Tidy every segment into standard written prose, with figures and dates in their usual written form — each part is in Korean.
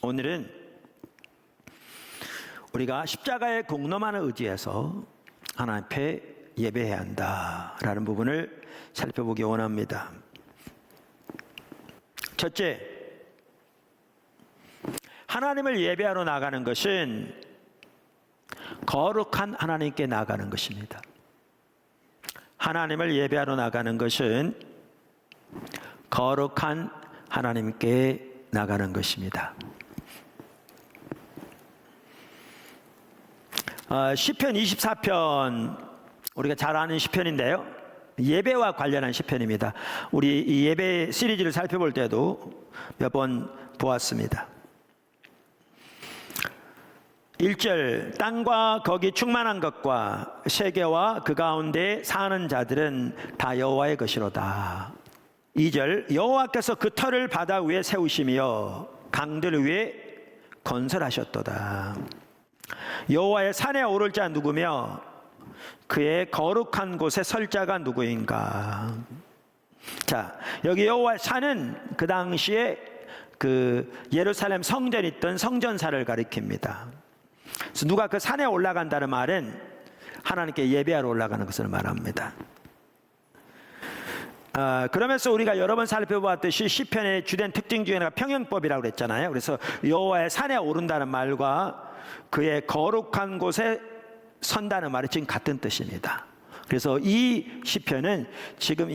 오늘은 우리가 십자가의 공로만을 의지해서 하나님 앞에 예배해야 한다라는 부분을 살펴보기 원합니다. 첫째, 하나님을 예배하러 나가는 것은 거룩한 하나님께 나가는 것입니다. 하나님을 예배하러 나가는 것은 거룩한 하나님께 나가는 것입니다. 시편 24편, 우리가 잘 아는 시편인데요, 예배와 관련한 시편입니다. 우리 이 예배 시리즈를 살펴볼 때도 몇 번 보았습니다. 1절, 땅과 거기 충만한 것과 세계와 그 가운데 사는 자들은 다 여호와의 것이로다. 2절, 여호와께서 그 터를 바다 위에 세우시며 강들 위에 건설하셨도다. 여호와의 산에 오를 자 누구며 그의 거룩한 곳에 설 자가 누구인가. 자, 여기 여호와의 산은 그 당시에 그 예루살렘 성전이 있던 성전사를 가리킵니다. 그래서 누가 그 산에 올라간다는 말은 하나님께 예배하러 올라가는 것을 말합니다. 그러면서 우리가 여러 번 살펴보았듯이 시편의 주된 특징 중에 하나가 평행법이라고 그랬잖아요. 그래서 여호와의 산에 오른다는 말과 그의 거룩한 곳에 선다는 말이 지금 같은 뜻입니다. 그래서 이 시편은 지금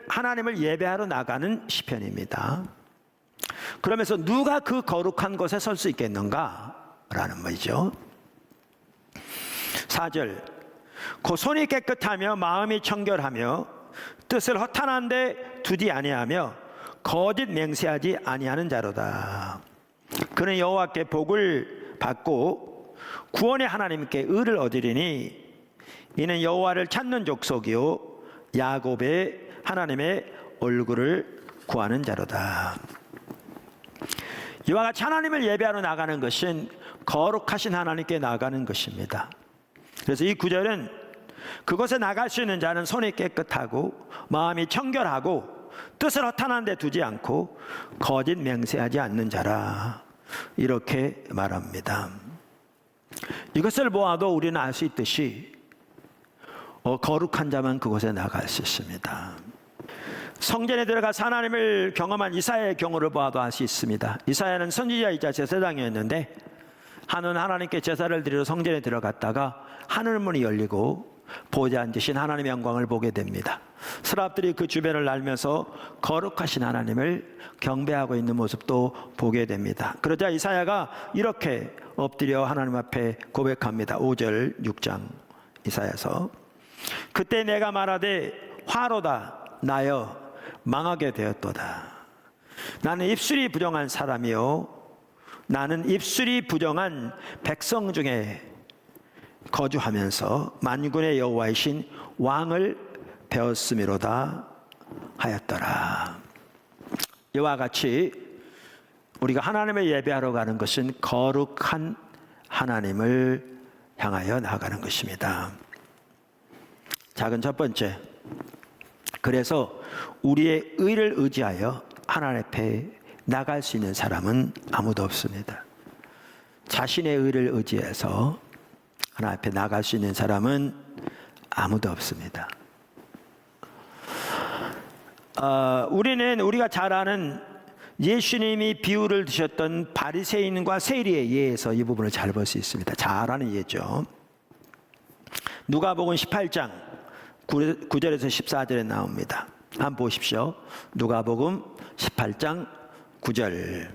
하나님을 예배하러 나가는 시편입니다. 그러면서 누가 그 거룩한 곳에 설 수 있겠는가라는 말이죠. 4절, 그 손이 깨끗하며 마음이 청결하며 뜻을 허탄한데 두지 아니하며 거짓 맹세하지 아니하는 자로다. 그는 여호와께 복을 받고 구원의 하나님께 의를 얻으리니 이는 여호와를 찾는 족속이요 야곱의 하나님의 얼굴을 구하는 자로다. 이와 같이 하나님을 예배하러 나가는 것은 거룩하신 하나님께 나가는 것입니다. 그래서 이 구절은 그곳에 나갈 수 있는 자는 손이 깨끗하고 마음이 청결하고 뜻을 허탄한 데 두지 않고 거짓 맹세하지 않는 자라, 이렇게 말합니다. 이것을 보아도 우리는 알 수 있듯이 거룩한 자만 그곳에 나갈 수 있습니다. 성전에 들어가서 하나님을 경험한 이사야의 경우를 보아도 알 수 있습니다. 이사야는 선지자이자 제사장이었는데 하나님께 제사를 드리러 성전에 들어갔다가 하늘문이 열리고 보좌에 앉으신 하나님의 영광을 보게 됩니다. 스랍들이 그 주변을 날면서 거룩하신 하나님을 경배하고 있는 모습도 보게 됩니다. 그러자 이사야가 이렇게 엎드려 하나님 앞에 고백합니다. 5절 6장 이사야서, 그때 내가 말하되 화로다 나여 망하게 되었도다. 나는 입술이 부정한 사람이요 나는 입술이 부정한 백성 중에 거주하면서 만군의 여호와이신 왕을 배웠음이로다 하였더라. 이와 같이 우리가 하나님을 예배하러 가는 것은 거룩한 하나님을 향하여 나아가는 것입니다. 작은 첫 번째, 그래서 우리의 의를 의지하여 하나님 앞에 나갈 수 있는 사람은 아무도 없습니다. 자신의 의를 의지해서 하나님 앞에 나갈 수 있는 사람은 아무도 없습니다. 우리가 잘 아는 예수님이 비유를 드셨던 바리새인과 세리의 예에서 이 부분을 잘 볼 수 있습니다. 잘 아는 예죠. 누가복음 18장 9절에서 14절에 나옵니다. 한번 보십시오. 누가복음 18장 9절.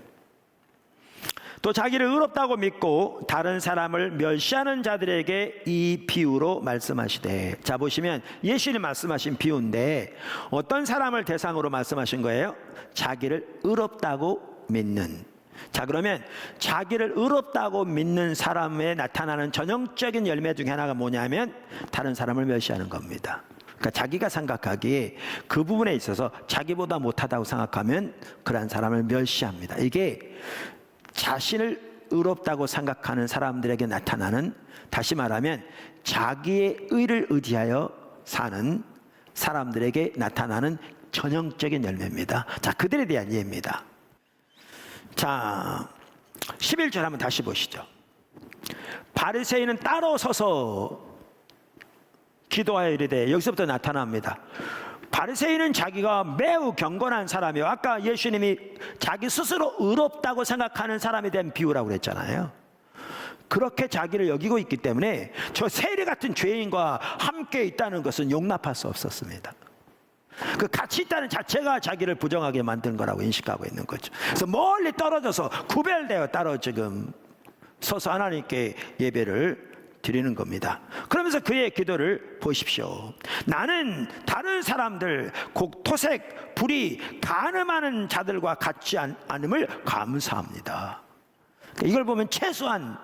또 자기를 의롭다고 믿고 다른 사람을 멸시하는 자들에게 이 비유로 말씀하시되. 자, 보시면 예수님 말씀하신 비유인데 어떤 사람을 대상으로 말씀하신 거예요? 자기를 의롭다고 믿는. 자, 그러면 자기를 의롭다고 믿는 사람에 나타나는 전형적인 열매 중에 하나가 뭐냐면 다른 사람을 멸시하는 겁니다. 그러니까 자기가 생각하기에 그 부분에 있어서 자기보다 못하다고 생각하면 그런 사람을 멸시합니다. 이게 자신을 의롭다고 생각하는 사람들에게 나타나는, 다시 말하면 자기의 의를 의지하여 사는 사람들에게 나타나는 전형적인 열매입니다. 자, 그들에 대한 예입니다. 자, 11절 한번 다시 보시죠. 바리새인은 따로 서서 기도하여 이르되, 여기서부터 나타납니다. 바리새인은 자기가 매우 경건한 사람이요, 아까 예수님이 자기 스스로 의롭다고 생각하는 사람에 대한 비유라고 그랬잖아요. 그렇게 자기를 여기고 있기 때문에 저 세리 같은 죄인과 함께 있다는 것은 용납할 수 없었습니다. 그 같이 있다는 자체가 자기를 부정하게 만든 거라고 인식하고 있는 거죠. 그래서 멀리 떨어져서 구별되어 따로 지금 서서 하나님께 예배를 드리는 겁니다. 그러면서 그의 기도를 보십시오. 나는 다른 사람들 곧 토색, 불의, 간음하는 자들과 같지 않음을 감사합니다. 이걸 보면 최소한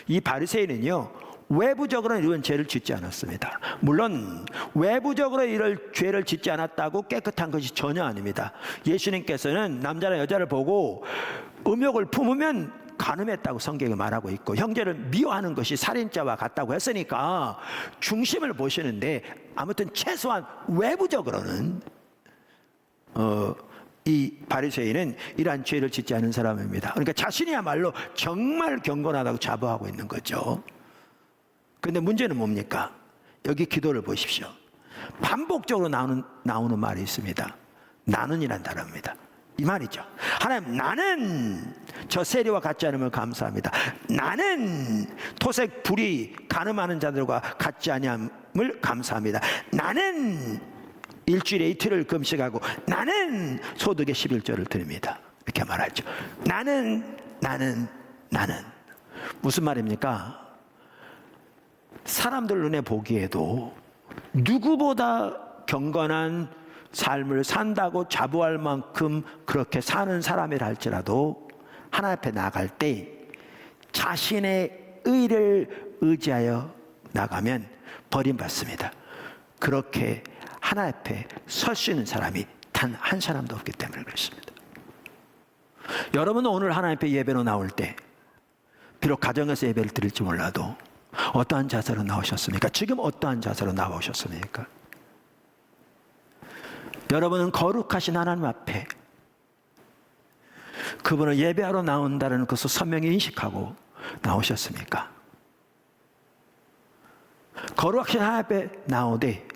이 바리새인은요, 외부적으로는 이런 죄를 짓지 않았습니다. 물론 외부적으로 이럴 죄를 짓지 않았다고 깨끗한 것이 전혀 아닙니다. 예수님께서는 남자나 여자를 보고 음욕을 품으면 간음했다고 성경에 말하고 있고, 형제를 미워하는 것이 살인죄와 같다고 했으니까 중심을 보시는데, 아무튼 최소한 외부적으로는 이 바리새인은 이러한 죄를 짓지 않은 사람입니다. 그러니까 자신이야말로 정말 경건하다고 자부하고 있는 거죠. 그런데 문제는 뭡니까? 여기 기도를 보십시오. 반복적으로 나오는 말이 있습니다. 나는이란 단어입니다. 이 말이죠. 하나님, 나는 저 세리와 같지 않음을 감사합니다. 나는 토색, 불의, 간음하는 자들과 같지 아니함을 감사합니다. 나는 일주일에 이틀을 금식하고, 나는 소득의 11조를 드립니다. 이렇게 말하죠. 나는. 무슨 말입니까? 사람들 눈에 보기에도 누구보다 경건한 삶을 산다고 자부할 만큼 그렇게 사는 사람이라 할지라도 하나님 앞에 나갈 때 자신의 의를 의지하여 나가면 버림받습니다. 그렇게 하나님 앞에 설 수 있는 사람이 단 한 사람도 없기 때문에 그렇습니다. 여러분은 오늘 하나님 앞에 예배로 나올 때, 비록 가정에서 예배를 드릴지 몰라도 어떠한 자세로 나오셨습니까? 지금 어떠한 자세로 나오셨습니까? 여러분은 거룩하신 하나님 앞에 그분을 예배하러 나온다는 것을 선명히 인식하고 나오셨습니까? 거룩하신 하나님 앞에 나오되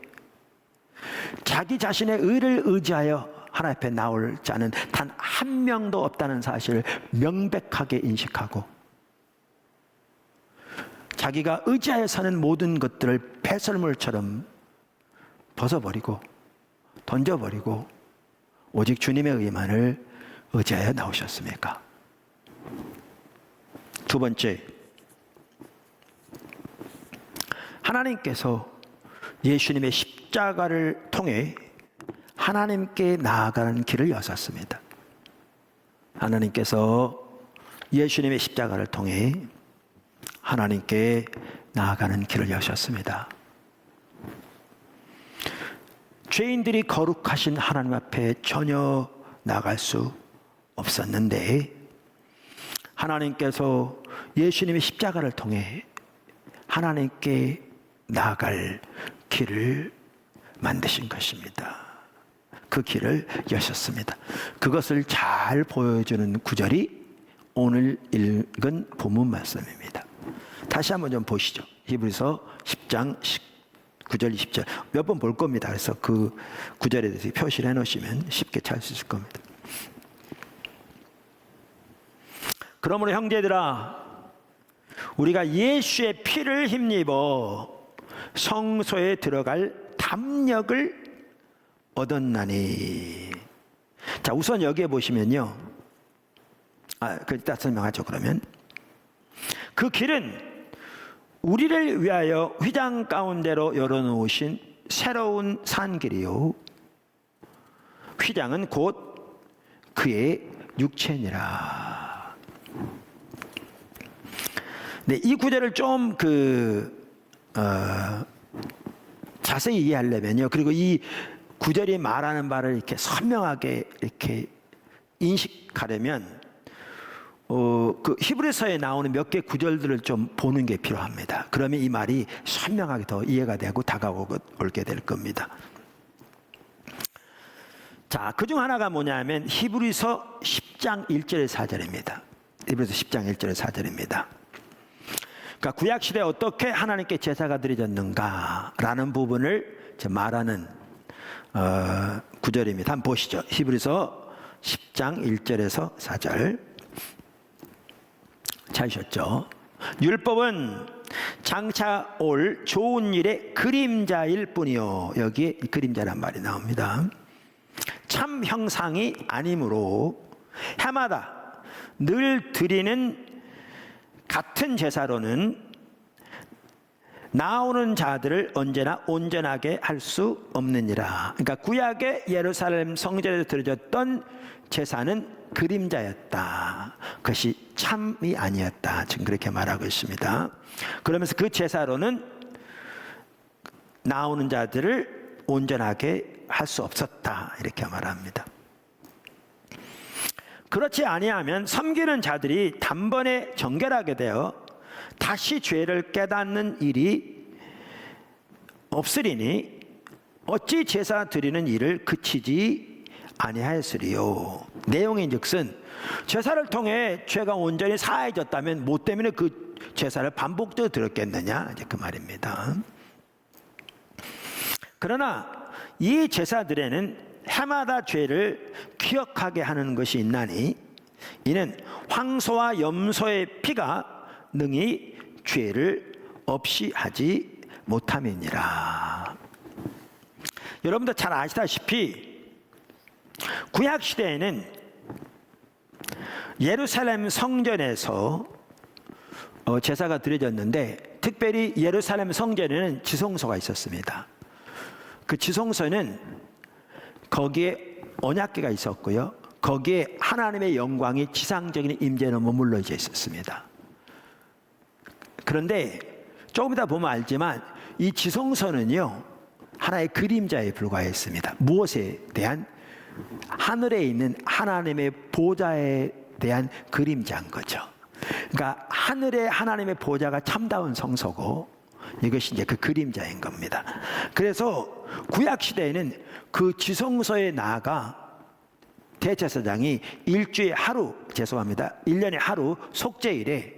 자기 자신의 의를 의지하여 하나님 앞에 나올 자는 단 한 명도 없다는 사실을 명백하게 인식하고, 자기가 의지하여 사는 모든 것들을 배설물처럼 벗어버리고 던져버리고 오직 주님의 의만을 의지하여 나오셨습니까? 두 번째, 하나님께서 예수님의 십자가를 통해 하나님께 나아가는 길을 여셨습니다. 하나님께서 예수님의 십자가를 통해 하나님께 나아가는 길을 여셨습니다. 죄인들이 거룩하신 하나님 앞에 전혀 나갈 수 없었는데, 하나님께서 예수님의 십자가를 통해 하나님께 나아갈 길을 만드신 것입니다. 그 길을 여셨습니다. 그것을 잘 보여주는 구절이 오늘 읽은 본문 말씀입니다. 다시 한번 좀 보시죠. 히브리서 10장 9절 20절 몇 번 볼 겁니다. 그래서 그 구절에 대해서 표시를 해놓으시면 쉽게 찾을 수 있을 겁니다. 그러므로 형제들아, 우리가 예수의 피를 힘입어 성소에 들어갈 담력을 얻었나니. 자, 우선 여기에 보시면요, 일단 설명하죠. 그러면 그 길은 우리를 위하여 휘장 가운데로 열어놓으신 새로운 산길이요, 휘장은 곧 그의 육체니라. 네, 이 구절을 좀 자세히 이해하려면요, 그리고 이 구절이 말하는 바를 이렇게 선명하게 이렇게 인식하려면 그 히브리서에 나오는 몇 개 구절들을 좀 보는 게 필요합니다. 그러면 이 말이 선명하게 더 이해가 되고 다가오게 될 겁니다. 자, 그중 하나가 뭐냐면 히브리서 10장 1절 4절입니다. 히브리서 10장 1절에 4절입니다. 그러니까 구약시대에 어떻게 하나님께 제사가 드려졌는가라는 부분을 말하는 구절입니다. 한번 보시죠. 히브리서 10장 1절에서 4절. 찾으셨죠? 율법은 장차 올 좋은 일의 그림자일 뿐이요. 여기에 그림자란 말이 나옵니다. 참 형상이 아니므로 해마다 늘 드리는 같은 제사로는 나오는 자들을 언제나 온전하게 할 수 없느니라. 그러니까 구약의 예루살렘 성전에서 드려졌던 제사는 그림자였다. 그것이 참이 아니었다. 지금 그렇게 말하고 있습니다. 그러면서 그 제사로는 나오는 자들을 온전하게 할 수 없었다. 이렇게 말합니다. 그렇지 아니하면 섬기는 자들이 단번에 정결하게 되어 다시 죄를 깨닫는 일이 없으리니 어찌 제사 드리는 일을 그치지 아니하였으리요. 내용인즉슨 제사를 통해 죄가 온전히 사해졌다면 뭐 때문에 그 제사를 반복적으로 드렸겠느냐, 이제 그 말입니다. 그러나 이 제사들에는 해마다 죄를 기억하게 하는 것이 있나니 이는 황소와 염소의 피가 능히 죄를 없이 하지 못함이니라. 여러분들 잘 아시다시피 구약 시대에는 예루살렘 성전에서 제사가 드려졌는데 특별히 예루살렘 성전에는 지성소가 있었습니다. 그 지성소는 거기에 언약궤가 있었고요. 거기에 하나님의 영광이 지상적인 임재로 머물러 있었습니다. 그런데 조금 이따 보면 알지만 이 지성소는요, 하나의 그림자에 불과했습니다. 무엇에 대한? 하늘에 있는 하나님의 보좌에 대한 그림자인 거죠. 그러니까 하늘에 하나님의 보좌가 참다운 성소고 이것이 이제 그 그림자인 겁니다. 그래서 구약 시대에는 그 지성소에 나아가 대제사장이 일주일에 하루, 죄송합니다, 1년에 하루 속죄일에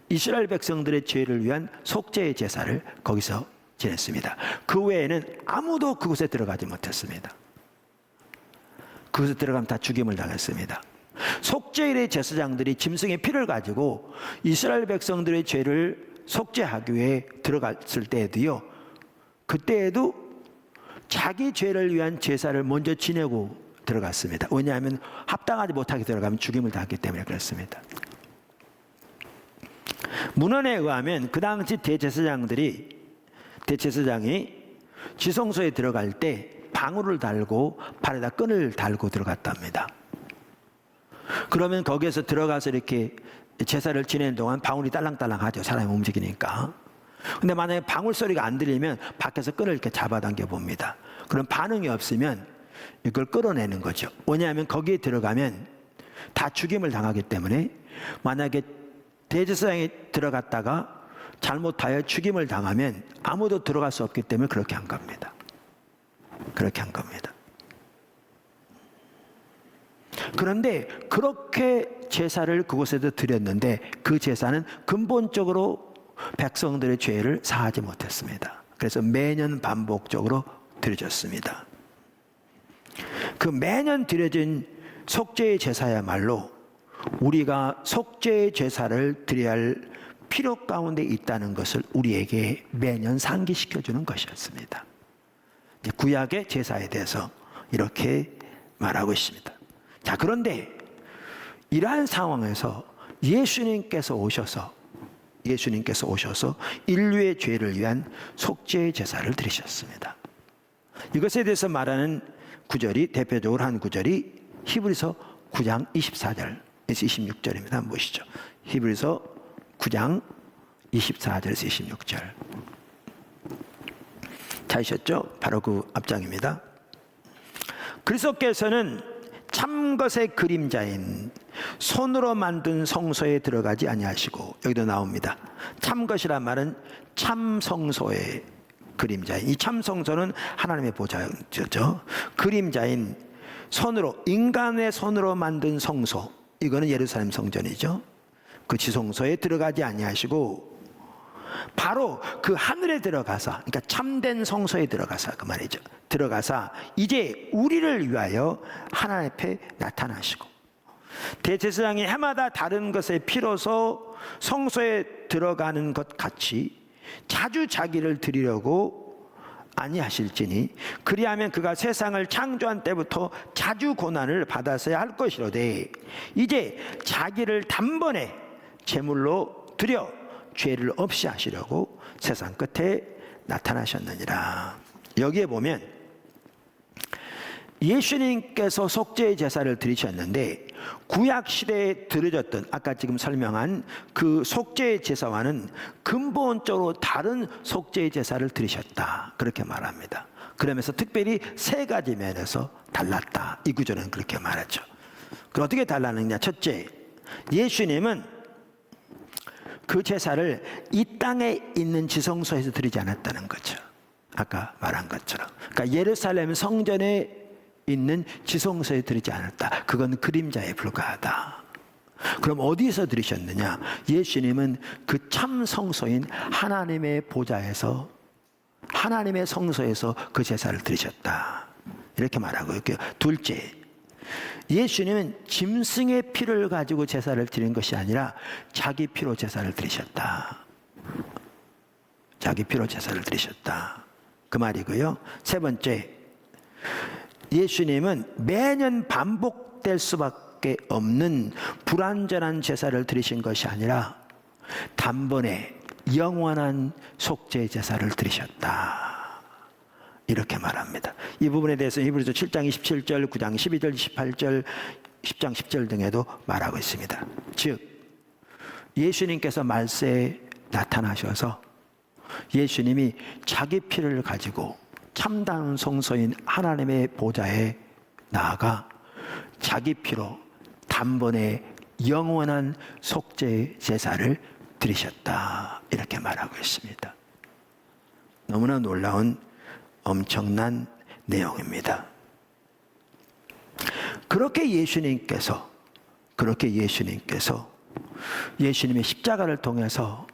이스라엘 백성들의 죄를 위한 속죄의 제사를 거기서 지냈습니다. 그 외에는 아무도 그곳에 들어가지 못했습니다. 그곳에 들어가면 다 죽임을 당했습니다. 속죄일의 제사장들이 짐승의 피를 가지고 이스라엘 백성들의 죄를 속죄하기 위해 들어갔을 때에도요, 그때에도 자기 죄를 위한 제사를 먼저 지내고 들어갔습니다. 왜냐하면 합당하지 못하게 들어가면 죽임을 당했기 때문에 그렇습니다. 문헌에 의하면 그 당시 대제사장이 지성소에 들어갈 때 방울을 달고 발에다 끈을 달고 들어갔답니다. 그러면 거기에서 들어가서 이렇게 제사를 지내는 동안 방울이 딸랑딸랑하죠. 사람이 움직이니까. 근데 만약에 방울 소리가 안 들리면 밖에서 끈을 이렇게 잡아당겨 봅니다. 그럼 반응이 없으면 이걸 끌어내는 거죠. 왜냐하면 거기에 들어가면 다 죽임을 당하기 때문에 만약에 대제사장이 들어갔다가 잘못하여 죽임을 당하면 아무도 들어갈 수 없기 때문에 그렇게 한 겁니다. 그렇게 한 겁니다. 그런데 그렇게 제사를 그곳에도 드렸는데 그 제사는 근본적으로 백성들의 죄를 사하지 못했습니다. 그래서 매년 반복적으로 드려졌습니다. 그 매년 드려진 속죄의 제사야말로 우리가 속죄의 제사를 드려야 할 필요 가운데 있다는 것을 우리에게 매년 상기시켜주는 것이었습니다. 구약의 제사에 대해서 이렇게 말하고 있습니다. 자, 그런데 이러한 상황에서 예수님께서 오셔서 인류의 죄를 위한 속죄의 제사를 드리셨습니다. 이것에 대해서 말하는 구절이, 대표적으로 한 구절이 히브리서 9장 24절에서 26절입니다. 한번 보시죠. 히브리서 9장 24절에서 26절. 찾으셨죠? 바로 그 앞장입니다. 그리스도께서는 참것의 그림자인 손으로 만든 성소에 들어가지 아니하시고, 여기도 나옵니다. 참것이란 말은 참성소의 그림자인, 이 참성소는 하나님의 보좌죠. 그림자인 손으로, 인간의 손으로 만든 성소, 이거는 예루살렘 성전이죠. 그 지성소에 들어가지 아니하시고 바로 그 하늘에 들어가서, 그러니까 참된 성소에 들어가서, 그 말이죠. 들어가서 이제 우리를 위하여 하나님 앞에 나타나시고, 대제사장이 해마다 다른 것의 피로서 성소에 들어가는 것 같이 자주 자기를 드리려고 아니하실지니 그리하면 그가 세상을 창조한 때부터 자주 고난을 받았어야 할 것이로되 이제 자기를 단번에 제물로 드려 죄를 없이 하시려고 세상 끝에 나타나셨느니라. 여기에 보면 예수님께서 속죄의 제사를 드리셨는데 구약 시대에 드려졌던 아까 지금 설명한 그 속죄의 제사와는 근본적으로 다른 속죄의 제사를 드리셨다, 그렇게 말합니다. 그러면서 특별히 세 가지 면에서 달랐다, 이 구절은 그렇게 말하죠. 그럼 어떻게 달랐느냐? 첫째, 예수님은 그 제사를 이 땅에 있는 지성소에서 드리지 않았다는 거죠. 아까 말한 것처럼. 그러니까 예루살렘 성전에 있는 지성소에 드리지 않았다. 그건 그림자에 불과하다. 그럼 어디서 드리셨느냐? 예수님은 그 참 성소인 하나님의 보좌에서, 하나님의 성소에서 그 제사를 드리셨다, 이렇게 말하고 있고요. 둘째, 예수님은 짐승의 피를 가지고 제사를 드린 것이 아니라 자기 피로 제사를 드리셨다. 자기 피로 제사를 드리셨다, 그 말이고요. 세 번째, 예수님은 매년 반복될 수밖에 없는 불완전한 제사를 드리신 것이 아니라 단번에 영원한 속죄 제사를 드리셨다, 이렇게 말합니다. 이 부분에 대해서 히브리서 7장 27절, 9장 12절, 18절, 10장 10절 등에도 말하고 있습니다. 즉 예수님께서 말세에 나타나셔서 예수님이 자기 피를 가지고 참다운 성소인 하나님의 보좌에 나아가 자기 피로 단번에 영원한 속죄 제사를 드리셨다, 이렇게 말하고 있습니다. 너무나 놀라운 엄청난 내용입니다. 그렇게 예수님께서 예수님의 십자가를 통해서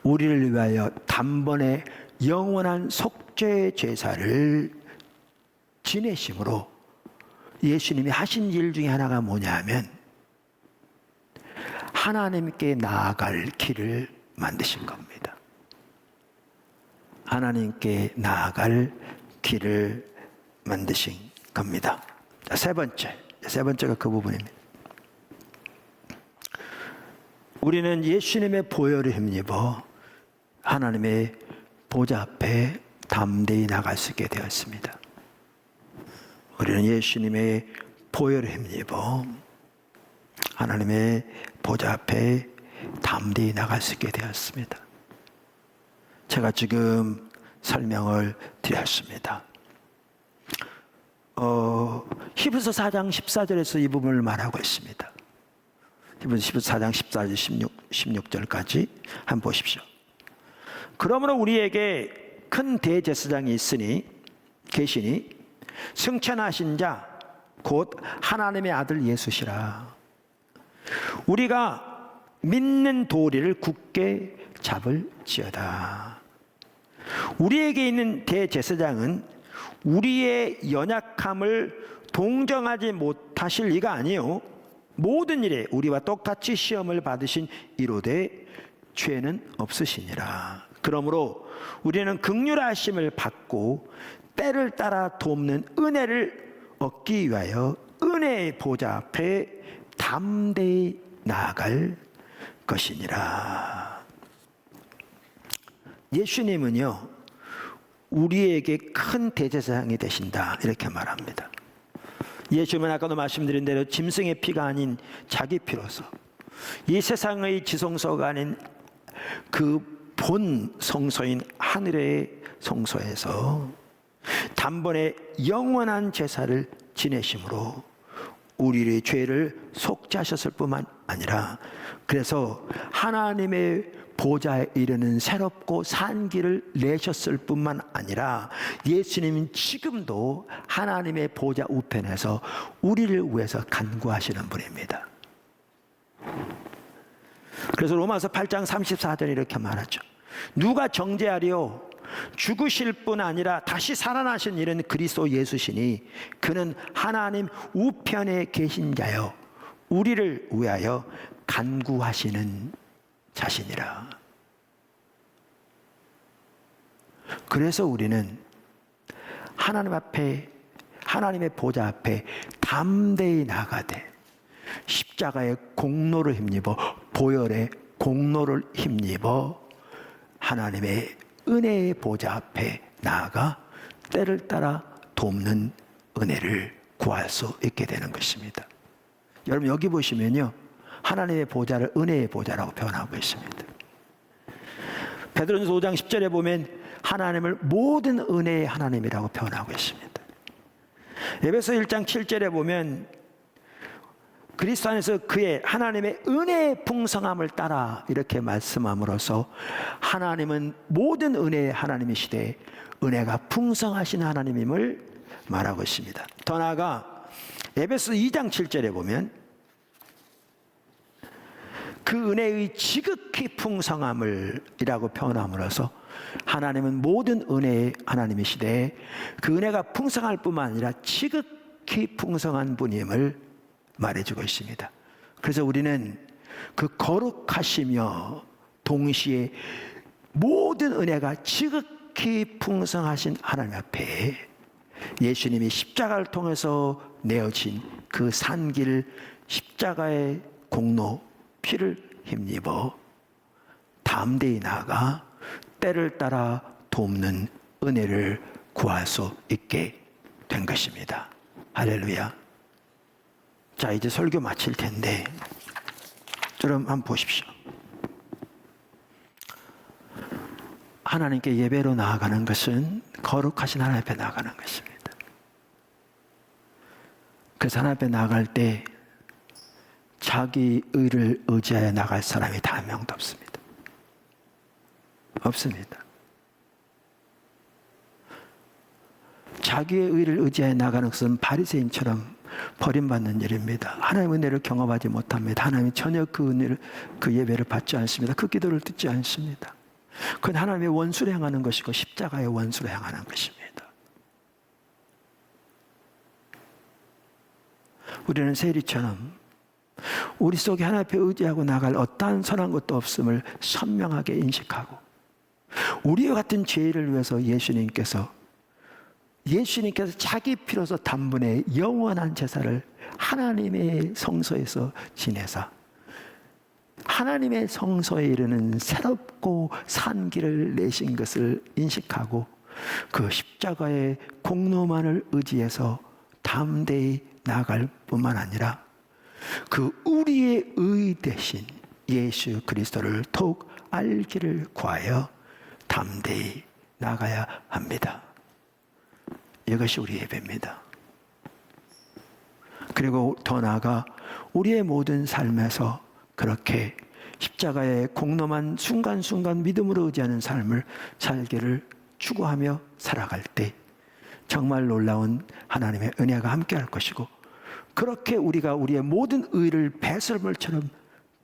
우리를 위하여 단번에 영원한 속죄 제사를 지내심으로 예수님이 하신 일 중에 하나가 뭐냐 하면 하나님께 나아갈 길을 만드신 겁니다. 하나님께 나아갈 길을 만드신 겁니다. 세 번째가 그 부분입니다. 우리는 예수님의 보혈을 힘입어 하나님의 보좌 앞에 담대히 나갈 수 있게 되었습니다. 우리는 예수님의 보혈을 힘입어 하나님의 보좌 앞에 담대히 나갈 수 있게 되었습니다. 제가 지금 설명을 드렸습니다. 히브리서 4장 14절에서 이 부분을 말하고 있습니다. 히브리서 4장 14절 16절까지 한번 보십시오. 그러므로 우리에게 큰 대제사장이 계시니 승천하신 자 곧 하나님의 아들 예수시라. 우리가 믿는 도리를 굳게 잡을지어다. 우리에게 있는 대제사장은 우리의 연약함을 동정하지 못하실 이가 아니요 모든 일에 우리와 똑같이 시험을 받으신 이로되 죄는 없으시니라. 그러므로 우리는 긍휼하심을 받고 때를 따라 돕는 은혜를 얻기 위하여 은혜의 보좌 앞에 담대히 나아갈 것이니라. 예수님은요 우리에게 큰 대제사장이 되신다, 이렇게 말합니다. 예수님은 아까도 말씀드린 대로 짐승의 피가 아닌 자기 피로서 이 세상의 지성소가 아닌 그 본 성소인 하늘의 성소에서 단번에 영원한 제사를 지내심으로 우리의 죄를 속죄하셨을 뿐만 아니라 그래서 하나님의 보좌에 이르는 새롭고 산 길을 내셨을 뿐만 아니라 예수님은 지금도 하나님의 보좌 우편에서 우리를 위해서 간구하시는 분입니다. 그래서 로마서 8장 34절 이렇게 말하죠. 누가 정죄하리요? 죽으실 뿐 아니라 다시 살아나신 이는 그리스도 예수시니 그는 하나님 우편에 계신 자요 우리를 위하여 간구하시는 자신이라. 그래서 우리는 하나님 앞에, 하나님의 보좌 앞에 담대히 나가되 십자가의 공로를 힘입어, 보혈의 공로를 힘입어 하나님의 은혜의 보좌 앞에 나아가 때를 따라 돕는 은혜를 구할 수 있게 되는 것입니다. 여러분 여기 보시면요, 하나님의 보좌를 은혜의 보좌라고 표현하고 있습니다. 베드로전서 5장 10절에 보면 하나님을 모든 은혜의 하나님이라고 표현하고 있습니다. 에베소 1장 7절에 보면 그리스도 안에서 그의 하나님의 은혜의 풍성함을 따라 이렇게 말씀함으로써 하나님은 모든 은혜의 하나님이시되 은혜가 풍성하신 하나님임을 말하고 있습니다. 더 나아가 에베소 2장 7절에 보면 그 은혜의 지극히 풍성함을 이라고 표현함으로써 하나님은 모든 은혜의 하나님이시되 그 은혜가 풍성할 뿐만 아니라 지극히 풍성한 분임을 말해주고 있습니다. 그래서 우리는 그 거룩하시며 동시에 모든 은혜가 지극히 풍성하신 하나님 앞에 예수님이 십자가를 통해서 내어진 그 산길 십자가의 공로 피를 힘입어 담대히 나아가 때를 따라 돕는 은혜를 구할 수 있게 된 것입니다. 할렐루야. 자, 이제 설교 마칠 텐데 여러분 한번 보십시오. 하나님께 예배로 나아가는 것은 거룩하신 하나님 앞에 나아가는 것입니다. 그래서 하나님 앞에 나아갈 때 자기 의를 의지하여 나갈 사람이 단 한 명도 없습니다. 없습니다. 자기의 의를 의지하여 나가는 것은 바리새인처럼 버림받는 일입니다. 하나님의 은혜를 경험하지 못합니다. 하나님이 전혀 그 은혜를, 그 예배를 받지 않습니다. 그 기도를 듣지 않습니다. 그건 하나님의 원수를 향하는 것이고 십자가의 원수를 향하는 것입니다. 우리는 세리처럼 우리 속에 하나님 앞에 의지하고 나갈 어떠한 선한 것도 없음을 선명하게 인식하고 우리와 같은 죄를 위해서 예수님께서 자기 피로서 단번에 영원한 제사를 하나님의 성소에서 지내사 하나님의 성소에 이르는 새롭고 산 길을 내신 것을 인식하고 그 십자가의 공로만을 의지해서 담대히 나아갈 뿐만 아니라 그 우리의 의 대신 예수 그리스도를 더욱 알기를 구하여 담대히 나가야 합니다. 이것이 우리 예배입니다. 그리고 더 나아가 우리의 모든 삶에서 그렇게 십자가의 공로만 순간순간 믿음으로 의지하는 삶을 살기를 추구하며 살아갈 때 정말 놀라운 하나님의 은혜가 함께할 것이고 그렇게 우리가 우리의 모든 의를 배설물처럼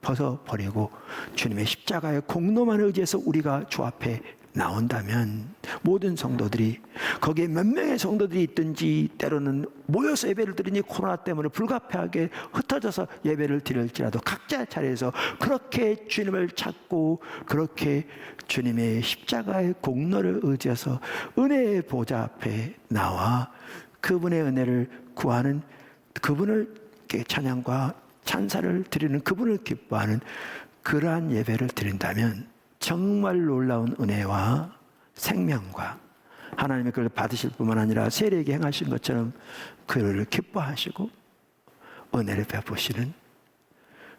벗어버리고 주님의 십자가의 공로만 의지해서 우리가 주 앞에 나온다면 모든 성도들이 거기에 몇 명의 성도들이 있든지 때로는 모여서 예배를 드리니 코로나 때문에 불가피하게 흩어져서 예배를 드릴지라도 각자 자리에서 그렇게 주님을 찾고 그렇게 주님의 십자가의 공로를 의지해서 은혜의 보좌 앞에 나와 그분의 은혜를 구하는 그분을 찬양과 찬사를 드리는 그분을 기뻐하는 그러한 예배를 드린다면 정말 놀라운 은혜와 생명과 하나님의 그를 받으실 뿐만 아니라 세례에게 행하신 것처럼 그를 기뻐하시고 은혜를 베푸시는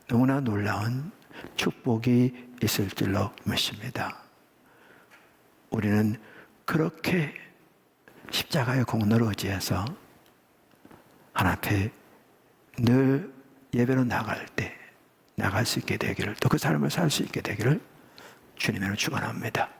너무나 놀라운 축복이 있을 줄로 믿습니다. 우리는 그렇게 십자가의 공로를 의지해서 하나님 앞에 늘 예배로 나갈 때 나갈 수 있게 되기를 또 그 삶을 살 수 있게 되기를 주님으로 축원합니다.